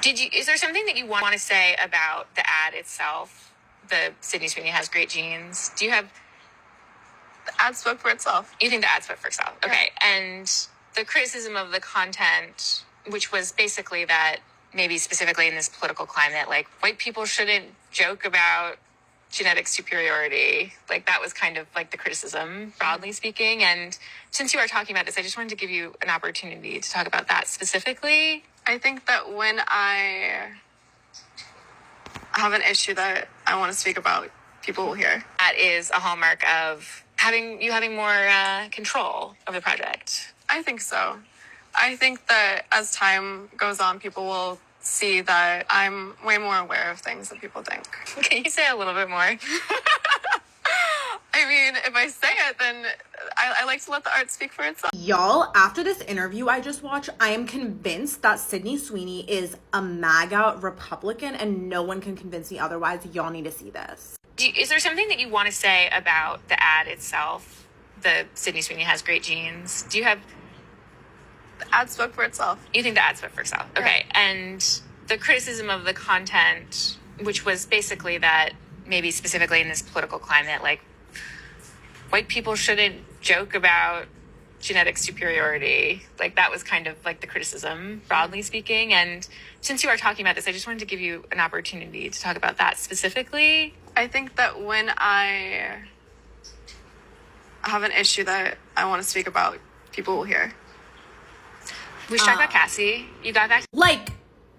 Is there something that you want to say about the ad itself? The Sydney Sweeney has great genes. Do you have... The ad spoke for itself. You think the ad spoke for itself? Yeah. Okay. And the criticism of the content, which was basically that maybe specifically in this political climate, like white people shouldn't joke about genetic superiority. Like that was kind of like the criticism, broadly speaking. And since you are talking about this, I just wanted to give you an opportunity to talk about that specifically. I think that when I have an issue that I want to speak about, people will hear. That is a hallmark of having more control of the project. I think so. I think that as time goes on, people will see that I'm way more aware of things than people think. Can you say a little bit more? I mean, if I say it, then I like to let the art speak for itself. Y'all, after this interview I just watched, I am convinced that Sydney Sweeney is a MAGA Republican, and no one can convince me otherwise. Y'all need to see this. Is there something that you want to say about the ad itself? The Sydney Sweeney has great genes. Do you have... The ad spoke for itself. You think the ad spoke for itself? Yeah. Okay. And the criticism of the content, which was basically that maybe specifically in this political climate, like white people shouldn't joke about genetic superiority. Like that was kind of like the criticism, broadly speaking. And since you are talking about this, I just wanted to give you an opportunity to talk about that specifically. I think that when I have an issue that I want to speak about, people will hear. We should talk about Cassie. You got that? Like,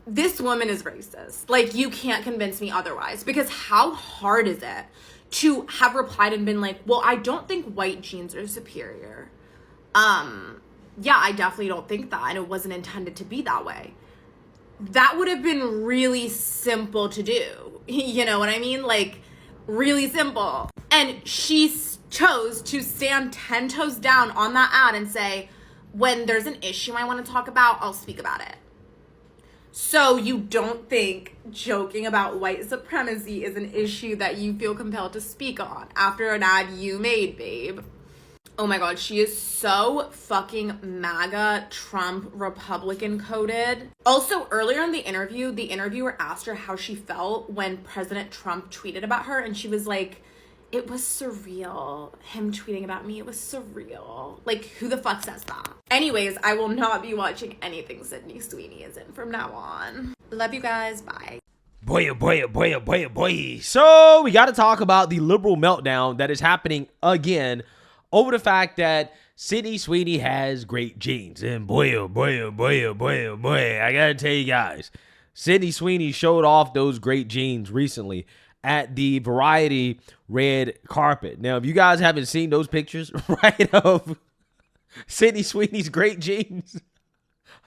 this woman is racist. Like, you can't convince me otherwise. Because how hard is it to have replied and been like, well, I don't think white genes are superior. Yeah, I definitely don't think that. And it wasn't intended to be that way. That would have been really simple to do. You know what I mean? Like, really simple. And she chose to stand 10 toes down on that ad and say, when there's an issue I want to talk about, I'll speak about it. So you don't think joking about white supremacy is an issue that you feel compelled to speak on after an ad you made, babe? Oh my God, she is so fucking MAGA Trump Republican coded. Also, earlier in the interviewer asked her how she felt when President Trump tweeted about her, and she was like, it was surreal. Him tweeting about me, it was surreal. Like, who the fuck says that? Anyways, I will not be watching anything Sydney Sweeney is in from now on. Love you guys. Bye. Boy, oh boy, oh boy, oh boy, oh boy. So we got to talk about the liberal meltdown that is happening again over the fact that Sydney Sweeney has great genes. And boy, oh boy, oh boy, oh boy, oh boy, I got to tell you guys, Sydney Sweeney showed off those great genes recently at the Variety red carpet. Now, if you guys haven't seen those pictures, right, of Sydney Sweeney's great genes,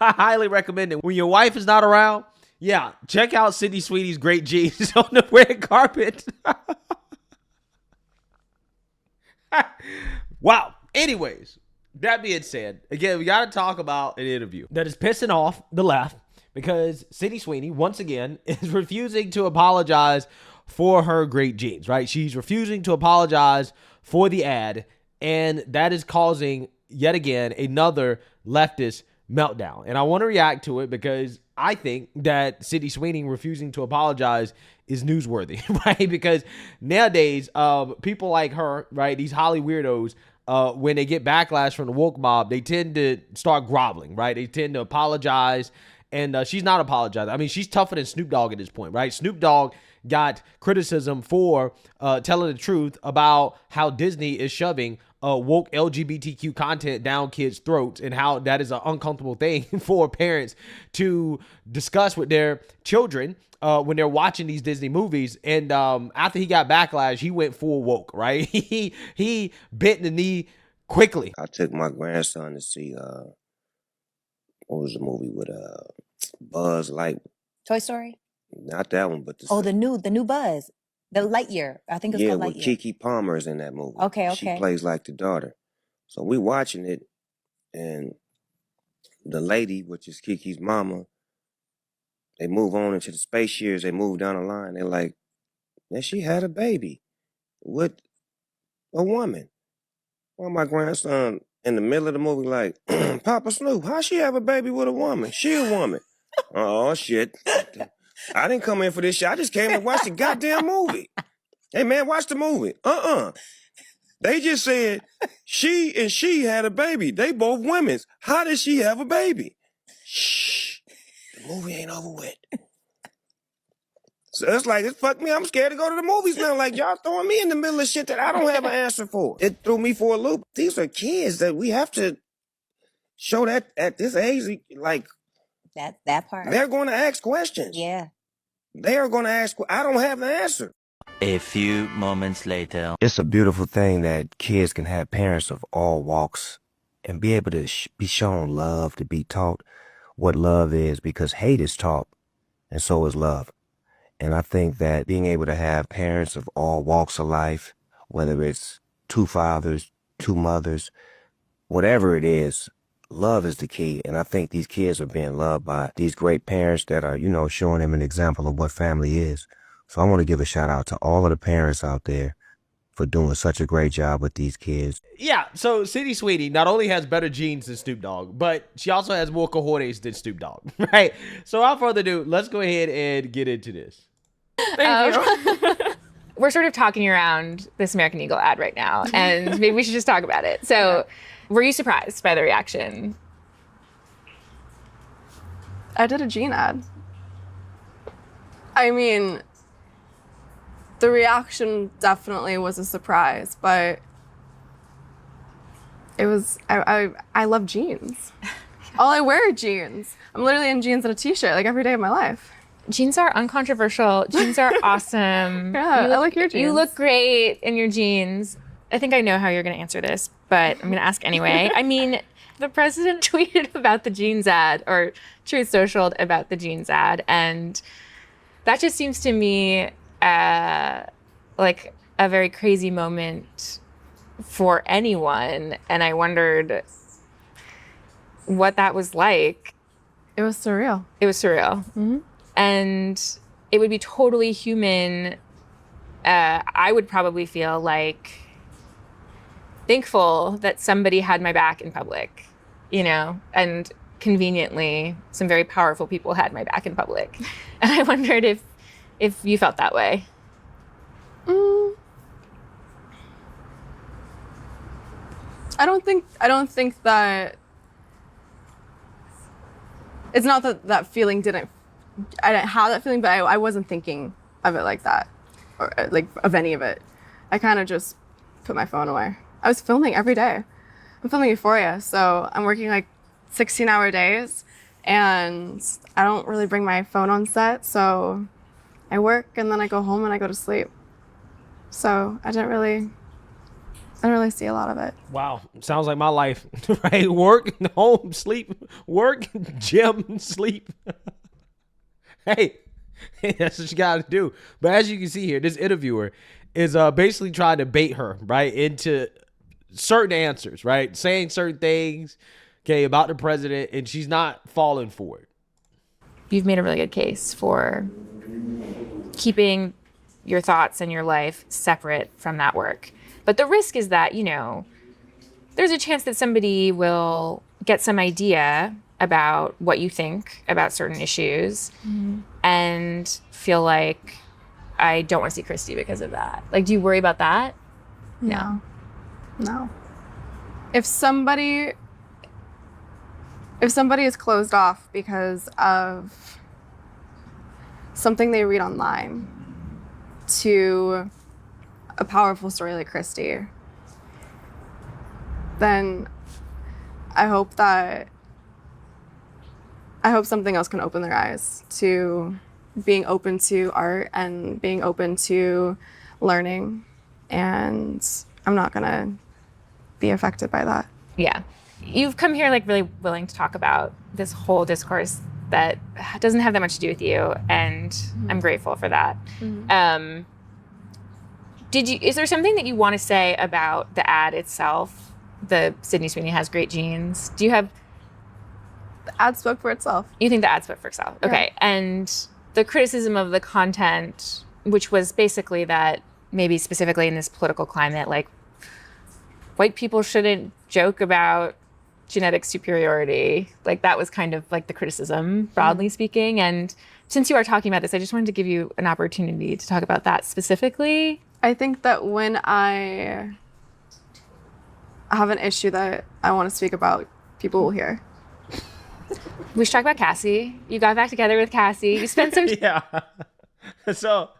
I highly recommend it. When your wife is not around, yeah, check out Sydney Sweeney's great genes on the red carpet. Wow. Anyways, that being said, again, we got to talk about an interview that is pissing off the left because Sydney Sweeney, once again, is refusing to apologize for her great genes, right? She's refusing to apologize for the ad, and that is causing, yet again, another leftist meltdown. And I want to react to it because I think that Sydney Sweeney refusing to apologize is newsworthy, right? Because nowadays, people like her, right, these Holly weirdos, when they get backlash from the woke mob, they tend to start groveling, right? They tend to apologize, and she's not apologizing. I mean, she's tougher than Snoop Dogg at this point, right? Snoop Dogg got criticism for telling the truth about how Disney is shoving woke LGBTQ content down kids' throats and how that is an uncomfortable thing for parents to discuss with their children when they're watching these Disney movies. And after he got backlash, he went full woke, right? he bit the knee quickly. I took my grandson to see what was the movie with Buzz Light? Toy Story? Not that one, but the new Buzz. The Lightyear. I think it's called Lightyear. Yeah, with Kiki Palmer is in that movie. Okay. She plays like the daughter. So we watching it, and the lady, which is Kiki's mama, they move on into the space years. They move down the line. They're like, man, she had a baby with a woman. Well, my grandson in the middle of the movie like, Papa Snoop, how she have a baby with a woman? She a woman. Oh, shit. I didn't come in for this shit. I just came to watch the goddamn movie. Hey, man, watch the movie. They just said she had a baby. They both women's. How did she have a baby? Shh. The movie ain't over with. So it's like, it fucked me. I'm scared to go to the movies now. Like, y'all throwing me in the middle of shit that I don't have an answer for. It threw me for a loop. These are kids that we have to show that at this age, like, That part. they're going to ask questions. Yeah. They are going to ask. I don't have the answer. A few moments later. It's a beautiful thing that kids can have parents of all walks and be able to be shown love, to be taught what love is, because hate is taught and so is love. And I think that being able to have parents of all walks of life, whether it's two fathers, two mothers, whatever it is, love is the key. And I think these kids are being loved by these great parents that are, showing them an example of what family is. So I want to give a shout out to all of the parents out there for doing such a great job with these kids. Yeah, so Sydney Sweeney not only has better genes than Snoop Dogg, but she also has more cojones than Snoop Dogg, right? So without further ado, let's go ahead and get into this. Thank you. We're sort of talking around this American Eagle ad right now, and maybe we should just talk about it. So, were you surprised by the reaction? I did a gene ad. I mean, the reaction definitely was a surprise, but it was, I love jeans. All I wear are jeans. I'm literally in jeans and a t-shirt like every day of my life. Jeans are uncontroversial. Jeans are awesome. Yeah, I like your jeans. You look great in your jeans. I think I know how you're going to answer this, but I'm going to ask anyway. I mean, the president tweeted about the jeans ad, or Truth Socialed about the jeans ad, and that just seems to me like a very crazy moment for anyone, and I wondered what that was like. It was surreal. It was surreal. Mm-hmm. And it would be totally human. I would probably feel like thankful that somebody had my back in public, and conveniently some very powerful people had my back in public. And I wondered if you felt that way. I don't think that, it's not that feeling I didn't have that feeling, but I wasn't thinking of it like that, or like of any of it. I kind of just put my phone away. I was filming every day. I'm filming Euphoria, so I'm working like 16-hour days, and I don't really bring my phone on set, so I work and then I go home and I go to sleep. So I didn't really see a lot of it. Wow, sounds like my life, right? Work, home, sleep, work, gym, sleep. Hey, that's what you got to do. But as you can see here, this interviewer is basically trying to bait her, right, into certain answers, right? Saying certain things, okay, about the president, and she's not falling for it. You've made a really good case for keeping your thoughts and your life separate from that work. But the risk is that, there's a chance that somebody will get some idea about what you think about certain issues, and feel like, I don't want to see Christy because of that. Like, do you worry about that? No. If somebody is closed off because of something they read online to a powerful story like Christy, then I hope something else can open their eyes to being open to art and being open to learning. And I'm not gonna be affected by that. Yeah. You've come here like really willing to talk about this whole discourse that doesn't have that much to do with you, and I'm grateful for that. Is there something that you want to say about the ad itself? The Sydney Sweeney has great genes. Do you have... The ad spoke for itself. You think the ad spoke for itself? Yeah. Okay. And the criticism of the content, which was basically that maybe specifically in this political climate, like, white people shouldn't joke about genetic superiority. Like that was kind of like the criticism, broadly speaking. And since you are talking about this, I just wanted to give you an opportunity to talk about that specifically. I think that when I have an issue that I want to speak about, people will hear. We should talk about Cassie. You got back together with Cassie. You spent some Yeah. So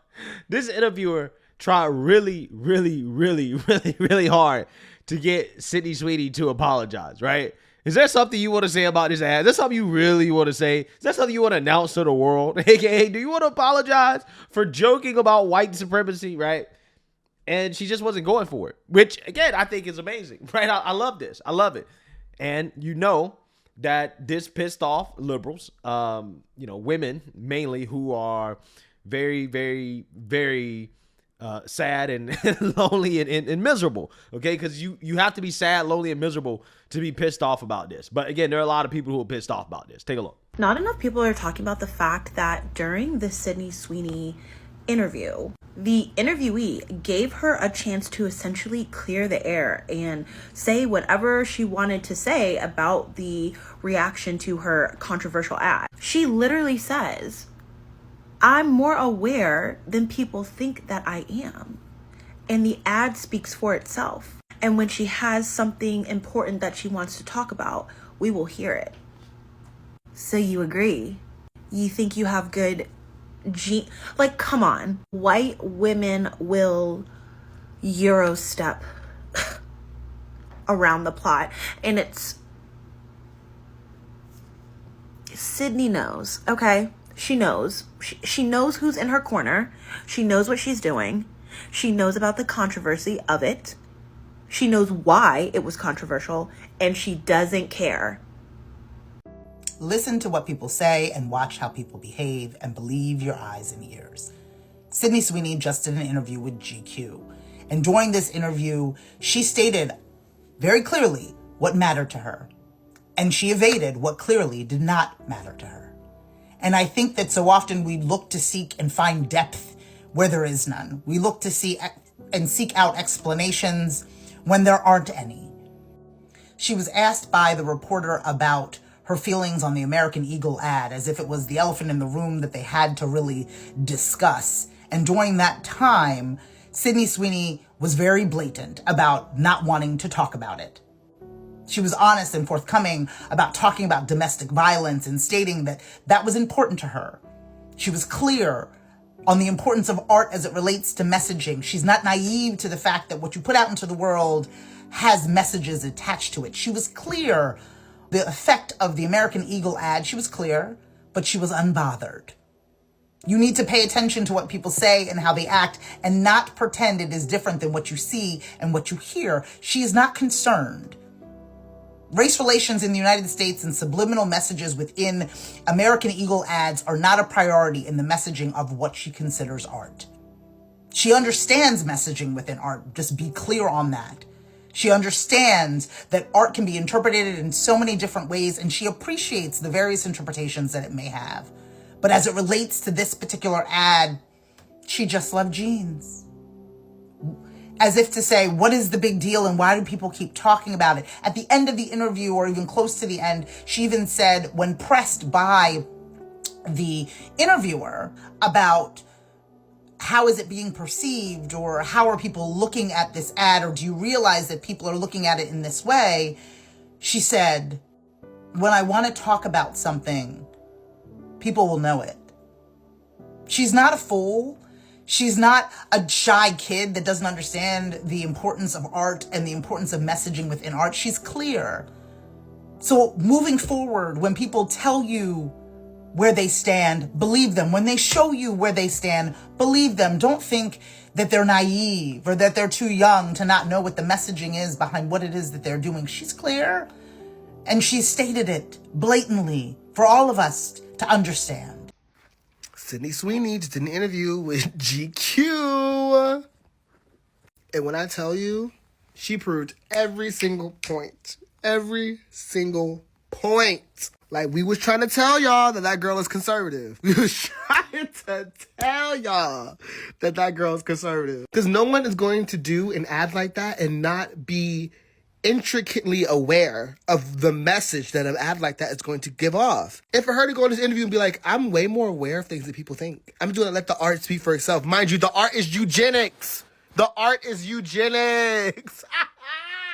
this interviewer tried really, really, really, really, really hard to get Sydney Sweeney to apologize, right? Is there something you want to say about this ad? Is there something you really want to say? Is there something you want to announce to the world? AKA, do you want to apologize for joking about white supremacy, right? And she just wasn't going for it, which, again, I think is amazing, right? I love this. I love it. And you know that this pissed off liberals, women mainly, who are very, very, very sad and lonely and miserable, okay? Because you have to be sad, lonely, and miserable to be pissed off about this. But again, there are a lot of people who are pissed off about this. Take a look. Not enough people are talking about the fact that during the Sydney Sweeney interview, the interviewee gave her a chance to essentially clear the air and say whatever she wanted to say about the reaction to her controversial ad. She literally says, "I'm more aware than people think that I am." And the ad speaks for itself. And when she has something important that she wants to talk about, we will hear it. So you agree? You think you have good like, come on. White women will Eurostep around the plot. And it's... Sydney knows, okay? She knows. She knows who's in her corner. She knows what she's doing. She knows about the controversy of it. She knows why it was controversial. And she doesn't care. Listen to what people say and watch how people behave and believe your eyes and ears. Sydney Sweeney just did an interview with GQ. And during this interview, she stated very clearly what mattered to her. And she evaded what clearly did not matter to her. And I think that so often we look to seek and find depth where there is none. We look to see and seek out explanations when there aren't any. She was asked by the reporter about her feelings on the American Eagle ad, as if it was the elephant in the room that they had to really discuss. And during that time, Sydney Sweeney was very blatant about not wanting to talk about it. She was honest and forthcoming about talking about domestic violence and stating that that was important to her. She was clear on the importance of art as it relates to messaging. She's not naive to the fact that what you put out into the world has messages attached to it. She was clear. The effect of the American Eagle ad, she was clear, but she was unbothered. You need to pay attention to what people say and how they act and not pretend it is different than what you see and what you hear. She is not concerned. Race relations in the United States and subliminal messages within American Eagle ads are not a priority in the messaging of what she considers art. She understands messaging within art. Just be clear on that. She understands that art can be interpreted in so many different ways, and she appreciates the various interpretations that it may have. But as it relates to this particular ad, she just loved jeans. As if to say, what is the big deal and why do people keep talking about it? At the end of the interview, or even close to the end, she even said, when pressed by the interviewer about how is it being perceived, or how are people looking at this ad, or do you realize that people are looking at it in this way? She said, when I want to talk about something, people will know it. She's not a fool. She's not a shy kid that doesn't understand the importance of art and the importance of messaging within art. She's clear. So moving forward, when people tell you where they stand, believe them. When they show you where they stand, believe them. Don't think that they're naive or that they're too young to not know what the messaging is behind what it is that they're doing. She's clear, and she stated it blatantly for all of us to understand. Sydney Sweeney just did an interview with GQ. And when I tell you, she proved every single point. Every single point. Like, we was trying to tell y'all that girl is conservative. We was trying to tell y'all that girl is conservative. Because no one is going to do an ad like that and not be intricately aware of the message that an ad like that is going to give off. And for her to go in this interview and be like, I'm way more aware of things than people think. I'm doing it, let the art speak for itself. Mind you, the art is eugenics. The art is eugenics.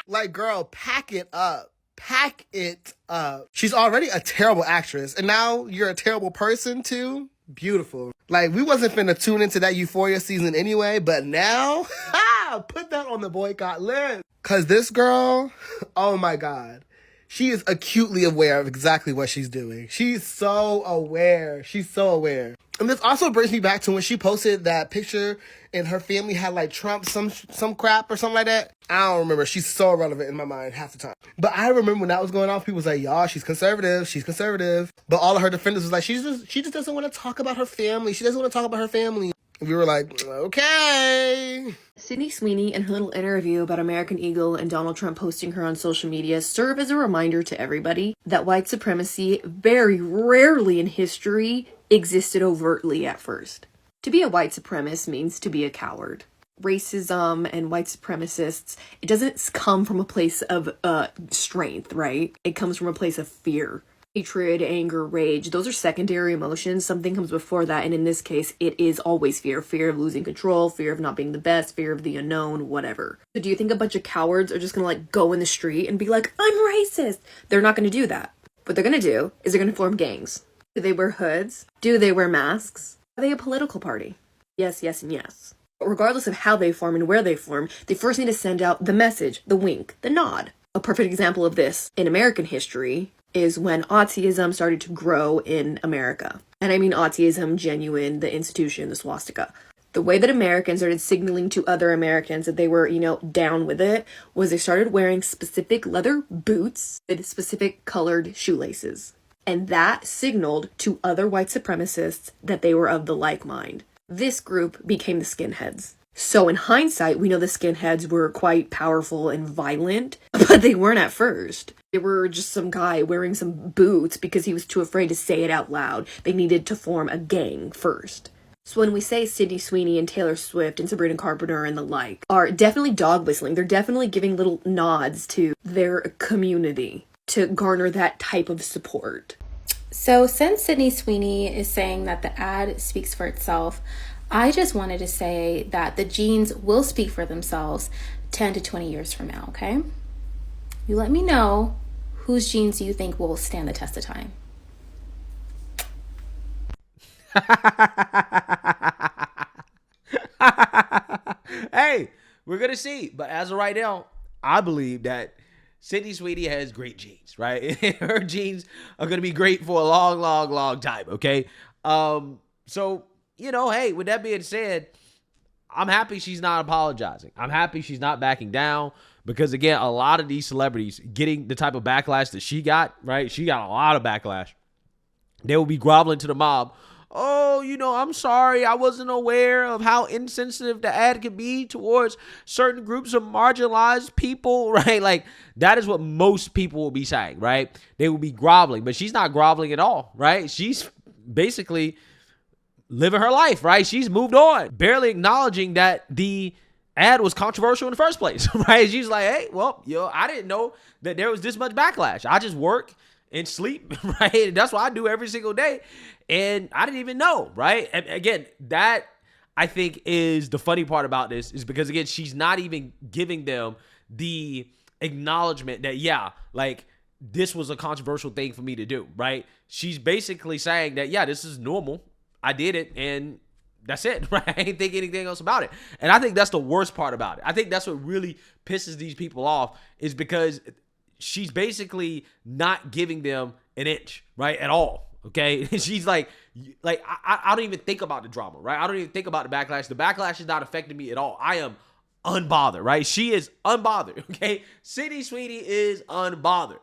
Like, girl, pack it up. Pack it up. She's already a terrible actress, and now you're a terrible person too? Beautiful. Like, we wasn't finna tune into that Euphoria season anyway, but now, put that on the boycott list. Cause this girl, oh my God, she is acutely aware of exactly what she's doing. She's so aware. She's so aware. And this also brings me back to when she posted that picture and her family had like Trump, some crap or something like that. I don't remember. She's so irrelevant in my mind half the time. But I remember when that was going on, people was like, y'all, she's conservative. She's conservative. But all of her defenders was like, she just doesn't want to talk about her family. She doesn't want to talk about her family. And we were like, okay. Sydney Sweeney and her little interview about American Eagle and Donald Trump posting her on social media serve as a reminder to everybody that white supremacy very rarely in history existed overtly at first. To be a white supremacist means to be a coward. Racism and white supremacists, it doesn't come from a place of strength, right? It comes from a place of fear. Hatred, anger, rage, those are secondary emotions. Something comes before that, and in this case, it is always fear. Fear of losing control, fear of not being the best, fear of the unknown, whatever. So do you think a bunch of cowards are just gonna like go in the street and be like, I'm racist? They're not gonna do that. What they're gonna do is they're gonna form gangs. Do they wear hoods? Do they wear masks? Are they a political party? Yes, yes, and yes. But regardless of how they form and where they form, they first need to send out the message, the wink, the nod. A perfect example of this in American history is when Nazism started to grow in America. And I mean Nazism, genuine, the institution, the swastika. The way that Americans started signaling to other Americans that they were, down with it was they started wearing specific leather boots with specific colored shoelaces. And that signaled to other white supremacists that they were of the like mind. This group became the skinheads. So in hindsight, we know the skinheads were quite powerful and violent, but they weren't at first. They were just some guy wearing some boots because he was too afraid to say it out loud. They needed to form a gang first. So when we say Sydney Sweeney and Taylor Swift and Sabrina Carpenter and the like are definitely dog whistling, they're definitely giving little nods to their community to garner that type of support. So since Sydney Sweeney is saying that the ad speaks for itself, I just wanted to say that the jeans will speak for themselves 10 to 20 years from now, okay? You let me know whose jeans you think will stand the test of time. Hey, we're going to see. But as of right now, I believe that Sydney Sweeney has great jeans, right? Her jeans are going to be great for a long, long, long time, okay? So, hey, with that being said, I'm happy she's not apologizing. I'm happy she's not backing down because, again, a lot of these celebrities getting the type of backlash that she got, right? She got a lot of backlash. They will be groveling to the mob. Oh, I'm sorry. I wasn't aware of how insensitive the ad could be towards certain groups of marginalized people, right? Like, that is what most people will be saying, right? They will be groveling, but she's not groveling at all, right? She's basically living her life, right? She's moved on, barely acknowledging that the ad was controversial in the first place, right? She's like, hey, well, I didn't know that there was this much backlash. I just work and sleep, right? And that's what I do every single day. And I didn't even know, right? And again, that I think is the funny part about this is because, again, she's not even giving them the acknowledgement that, this was a controversial thing for me to do, right? She's basically saying that, this is normal. I did it, and that's it, right? I ain't think anything else about it. And I think that's the worst part about it. I think that's what really pisses these people off is because she's basically not giving them an inch, right, at all, okay? She's like I don't even think about the drama, right? I don't even think about the backlash. The backlash is not affecting me at all. I am unbothered, right? She is unbothered, okay? Sydney Sweeney is unbothered.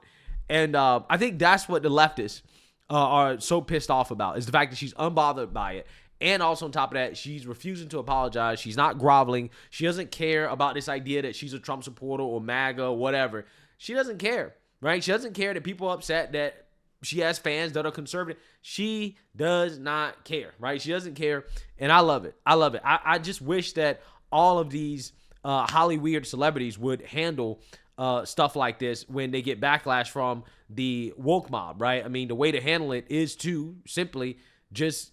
And I think that's what the leftists are so pissed off about is the fact that she's unbothered by it. And also on top of that, she's refusing to apologize. She's not groveling. She doesn't care about this idea that she's a Trump supporter or MAGA or whatever. She doesn't care, right? She doesn't care that people are upset that she has fans that are conservative. She does not care, right? She doesn't care. And I love it. I love it. I just wish that all of these Hollywood celebrities would handle stuff like this when they get backlash from the woke mob, right? I mean, the way to handle it is to simply just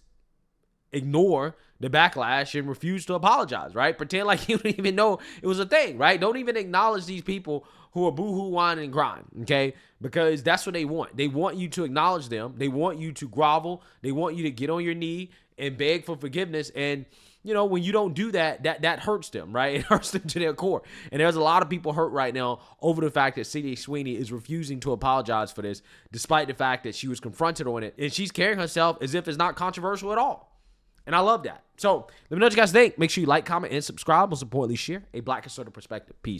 ignore the backlash and refuse to apologize, right? Pretend like you didn't even know it was a thing, right? Don't even acknowledge these people who are boohoo, whine, and grind, okay? Because that's what they want. They want you to acknowledge them. They want you to grovel. They want you to get on your knee and beg for forgiveness. And, you know, when you don't do that, that hurts them, right? It hurts them to their core. And there's a lot of people hurt right now over the fact that Sydney Sweeney is refusing to apologize for this, despite the fact that she was confronted on it. And she's carrying herself as if it's not controversial at all. And I love that. So let me know what you guys think. Make sure you like, comment, and subscribe. Most importantly, share a Black conservative perspective. Peace.